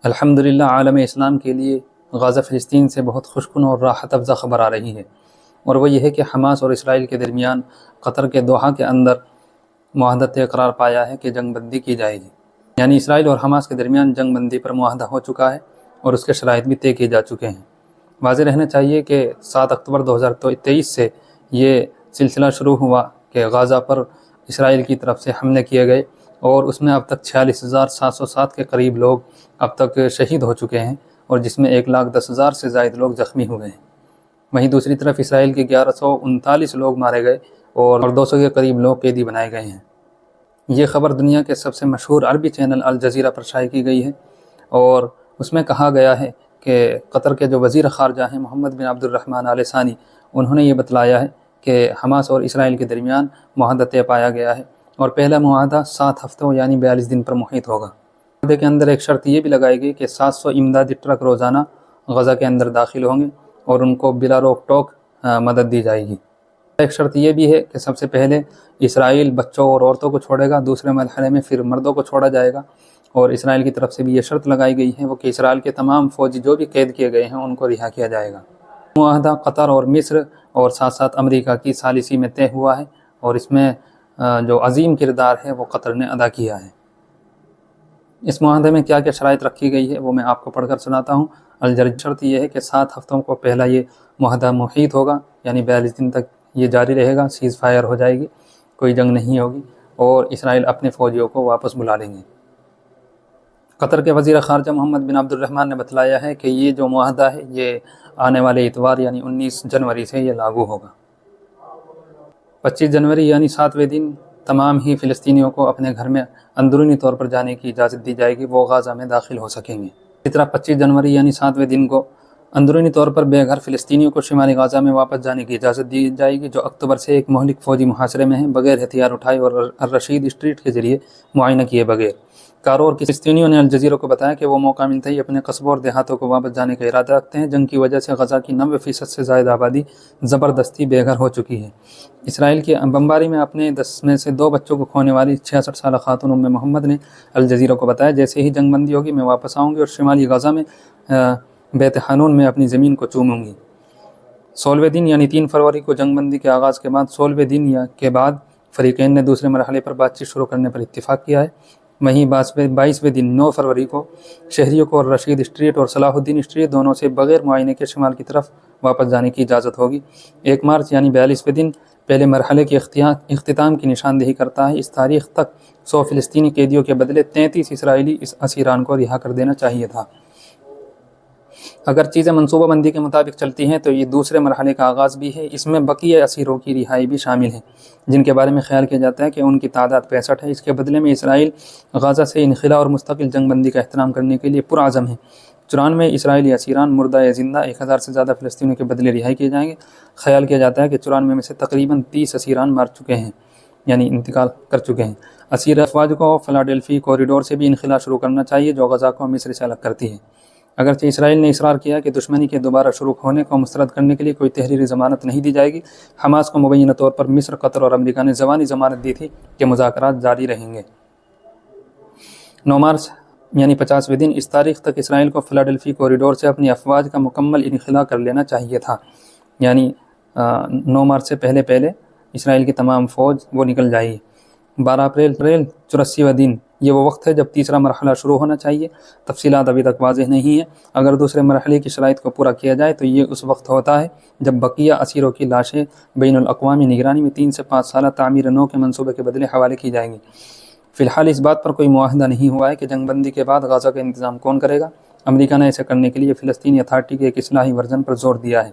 الحمدللہ عالم اسلام کے لیے غزہ فلسطین سے بہت خوشکن اور راحت افزا خبر آ رہی ہے، اور وہ یہ ہے کہ حماس اور اسرائیل کے درمیان قطر کے دوحہ کے اندر معاہدہ طے قرار پایا ہے کہ جنگ بندی کی جائے گی۔ یعنی اسرائیل اور حماس کے درمیان جنگ بندی پر معاہدہ ہو چکا ہے اور اس کے شرائط بھی طے کیے جا چکے ہیں۔ واضح رہنا چاہیے کہ 7 اکتوبر 2023 سے یہ سلسلہ شروع ہوا کہ غزہ پر اسرائیل کی طرف سے حملے کیے گئے، اور اس میں اب تک 46,707 کے قریب لوگ اب تک شہید ہو چکے ہیں، اور جس میں 1,10,000 سے زائد لوگ زخمی ہوئے ہیں۔ وہیں دوسری طرف اسرائیل کے 1139 لوگ مارے گئے اور 200 کے قریب لوگ قیدی بنائے گئے ہیں۔ یہ خبر دنیا کے سب سے مشہور عربی چینل الجزیرہ پر شائع کی گئی ہے، اور اس میں کہا گیا ہے کہ قطر کے جو وزیر خارجہ ہیں محمد بن عبد الرحمن آل ثانی، انہوں نے یہ بتلایا ہے کہ حماس اور اسرائیل کے درمیان معاہدہ طے پایا گیا ہے، اور پہلا معاہدہ 7 ہفتوں یعنی 42 دن پر محیط ہوگا۔ معاہدے کے اندر ایک شرط یہ بھی لگائی گئی کہ 700 امدادی ٹرک روزانہ غزہ کے اندر داخل ہوں گے اور ان کو بلا روک ٹوک مدد دی جائے گی۔ ایک شرط یہ بھی ہے کہ سب سے پہلے اسرائیل بچوں اور عورتوں کو چھوڑے گا، دوسرے مرحلے میں پھر مردوں کو چھوڑا جائے گا، اور اسرائیل کی طرف سے بھی یہ شرط لگائی گئی ہے وہ کہ اسرائیل کے تمام فوجی جو بھی قید کیے گئے ہیں ان کو رہا کیا جائے گا۔ معاہدہ قطر اور مصر اور ساتھ ساتھ امریکہ کی ثالثی میں طے ہوا ہے، اور اس میں جو عظیم کردار ہے وہ قطر نے ادا کیا ہے۔ اس معاہدے میں کیا کیا شرائط رکھی گئی ہے وہ میں آپ کو پڑھ کر سناتا ہوں۔ شرط یہ ہے کہ 7 ہفتوں کو پہلا یہ معاہدہ محیط ہوگا، یعنی 42 دن تک یہ جاری رہے گا، سیز فائر ہو جائے گی، کوئی جنگ نہیں ہوگی، اور اسرائیل اپنے فوجیوں کو واپس بلا لیں گے۔ قطر کے وزیر خارجہ محمد بن عبد الرحمن نے بتلایا ہے کہ یہ جو معاہدہ ہے یہ آنے والے اتوار یعنی 19 جنوری سے یہ لاگو ہوگا۔ 25 جنوری یعنی 7ویں دن تمام ہی فلسطینیوں کو اپنے گھر میں اندرونی طور پر جانے کی اجازت دی جائے گی، وہ غزہ میں داخل ہو سکیں گے۔ اسی طرح 25 جنوری یعنی 7ویں دن کو اندرونی طور پر بے گھر فلسطینیوں کو شمالی غزہ میں واپس جانے کی اجازت دی جائے گی، جو اکتوبر سے ایک مہلک فوجی محاصرے میں ہیں، بغیر ہتھیار اٹھائے اور الرشید اسٹریٹ کے ذریعے معائنہ کیے بغیر۔ کارور کے فلسطینیوں نے الجزیرہ کو بتایا کہ وہ موقع ملتے ہی اپنے قصبوں اور دیہاتوں کو واپس جانے کا ارادہ رکھتے ہیں۔ جنگ کی وجہ سے غزہ کی 90% سے زائد آبادی زبردستی بے گھر ہو چکی ہے۔ اسرائیل کی بمباری میں اپنے 10 میں سے 2 بچوں کو کھونے والی 66 سالہ خاتون ام محمد نے الجزیرہ کو بتایا، جیسے ہی جنگ بندی ہوگی میں واپس آؤں گی اور شمالی غزہ میں بیت حانون میں اپنی زمین کو چوموں گی۔ 16ویں دن یعنی 3 فروری کو جنگ بندی کے آغاز کے بعد 16ویں دن کے بعد فریقین نے دوسرے مرحلے پر بات چیت شروع کرنے پر اتفاق کیا ہے۔ وہیں 22ویں دن 9 فروری کو شہریوں کو رشید اسٹریٹ اور صلاح الدین اسٹریٹ دونوں سے بغیر معائنے کے شمال کی طرف واپس جانے کی اجازت ہوگی۔ 1 مارچ یعنی 42ویں دن پہلے مرحلے کے اختتام کی نشاندہی کرتا ہے۔ اس تاریخ تک 100 فلسطینی قیدیوں کے بدلے 33 اسرائیلی اسیران کو رہا کر دینا چاہیے تھا۔ اگر چیزیں منصوبہ بندی کے مطابق چلتی ہیں تو یہ دوسرے مرحلے کا آغاز بھی ہے۔ اس میں بقیہ اسیروں کی رہائی بھی شامل ہے، جن کے بارے میں خیال کیا جاتا ہے کہ ان کی تعداد 65 ہے۔ اس کے بدلے میں اسرائیل غزہ سے انخلاء اور مستقل جنگ بندی کا احترام کرنے کے لیے پرعزم ہے۔ 94 اسرائیلی اسیران مردہ یا زندہ 1000 سے زیادہ فلسطینیوں کے بدلے رہائی کیے جائیں گے۔ خیال کیا جاتا ہے کہ 94 میں سے تقریباً 30 اسیران مر چکے ہیں، یعنی انتقال کر چکے ہیں۔ اسیر افواج کو فلاڈیلفی کوریڈور سے بھی انخلاء شروع کرنا چاہیے، جو غزہ کو مصر سے الگ کرتی ہے۔ اگرچہ اسرائیل نے اصرار کیا کہ دشمنی کے دوبارہ شروع ہونے کو مسترد کرنے کے لیے کوئی تحریری ضمانت نہیں دی جائے گی، حماس کو مبینہ طور پر مصر، قطر اور امریکہ نے زبانی ضمانت دی تھی کہ مذاکرات جاری رہیں گے۔ 9 مارچ یعنی 50ویں دن اس تاریخ تک اسرائیل کو فلاڈیلفی کوریڈور سے اپنی افواج کا مکمل انخلاء کر لینا چاہیے تھا، یعنی 9 مارچ سے پہلے اسرائیل کی تمام فوج وہ نکل جائے گی۔ 12 اپریل 84واں دن یہ وہ وقت ہے جب تیسرا مرحلہ شروع ہونا چاہیے۔ تفصیلات ابھی تک واضح نہیں ہیں۔ اگر دوسرے مرحلے کی شرائط کو پورا کیا جائے تو یہ اس وقت ہوتا ہے جب بقیہ اسیروں کی لاشیں بین الاقوامی نگرانی میں 3 سے 5 سالہ تعمیر نو کے منصوبے کے بدلے حوالے کی جائیں گی۔ فی الحال اس بات پر کوئی معاہدہ نہیں ہوا ہے کہ جنگ بندی کے بعد غزہ کا انتظام کون کرے گا۔ امریکہ نے ایسا کرنے کے لیے فلسطینی اتھارٹی کے ایک اصلاحی ورژن پر زور دیا ہے۔